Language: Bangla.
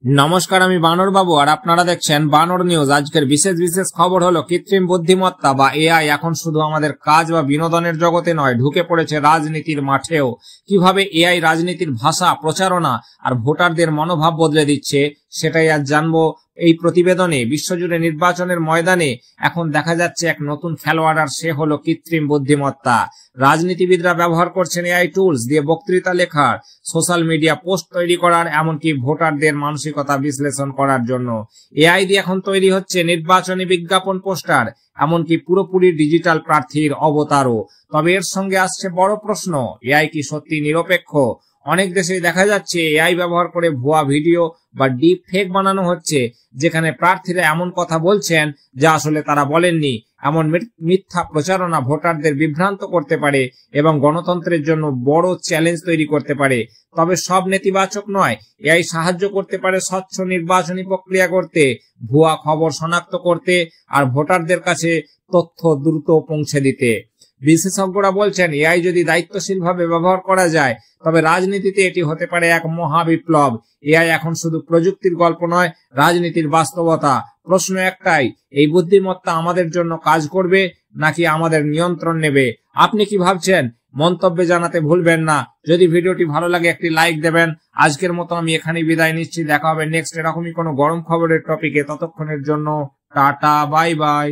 নমস্কার, আমি বানর বাবু আর আপনারা দেখছেন বানর নিউজ। আজকের বিশেষ বিশেষ খবর হলো কৃত্রিম বুদ্ধিমত্তা বা এআই এখন শুধু আমাদের কাজ বা বিনোদনের জগতে নয়, ঢুকে পড়েছে রাজনীতির মাঠেও। কিভাবে এআই রাজনীতির ভাষা, প্রচারণা আর ভোটারদের মনোভাব বদলে দিচ্ছে সেটাই আজ জানবো এই প্রতিবেদনে। বিশ্বজুড়ে নির্বাচনের ময়দানে এখন দেখা যাচ্ছে এক নতুন খেলোয়াড়, আর সে হলো কৃত্রিম বুদ্ধিমত্তা। রাজনীতিবিদরা ব্যবহার করছেন এআই টুলস দিয়ে বক্তৃতা লেখার, সোশ্যাল মিডিয়া পোস্ট তৈরি করার, এমনকি ভোটারদের মানসিকতা বিশ্লেষণ করার জন্য। এআই দিয়ে এখন তৈরি হচ্ছে নির্বাচনী বিজ্ঞাপন, পোস্টার, এমনকি পুরোপুরি ডিজিটাল প্রার্থীর অবতারও। তবে এর সঙ্গে আসছে বড় প্রশ্ন, এআই কি সত্যি নিরপেক্ষ? অনেক দেশে দেখা যাচ্ছে এআই ব্যবহার করে ভুয়া ভিডিও বা ডিপ ফেক বানানো হচ্ছে, যেখানে প্রার্থীরা এমন কথা বলছেন যা আসলে তারা বলেননি। এমন মিথ্যা প্রচারণা ভোটারদের বিভ্রান্ত করতে পারে এবং গণতন্ত্রের জন্য বড় চ্যালেঞ্জ তৈরি করতে পারে। তবে সব নেতিবাচক নয়। এআই সাহায্য করতে পারে স্বচ্ছ নির্বাচনী প্রক্রিয়া করতে, ভুয়া খবর শনাক্ত করতে আর ভোটারদের কাছে তথ্য দ্রুত পৌঁছে দিতে। বিশেষজ্ঞরা বলছেন এআই যদি দায়িত্বশীলভাবে ব্যবহার করা যায় তবে রাজনীতিতে এটি হতে পারে এক মহা বিপ্লব। এআই এখন শুধু প্রযুক্তির গল্প নয়, রাজনীতির বাস্তবতা। প্রশ্ন একটাই, এই বুদ্ধিমত্তা আমাদের জন্য কাজ করবে নাকি আমাদের নিয়ন্ত্রণ নেবে? আপনি কি ভাবছেন? মন্তব্যে জানাতে ভুলবেন না। যদি ভিডিওটি ভালো লাগে একটি লাইক দেবেন। আজকের মতো আমি এখানেই বিদায় নিচ্ছি। দেখা হবে নেক্সট এরকমই কোনো গরম খবরের টপিকে। ততক্ষণের জন্য টাটা, বাই বাই।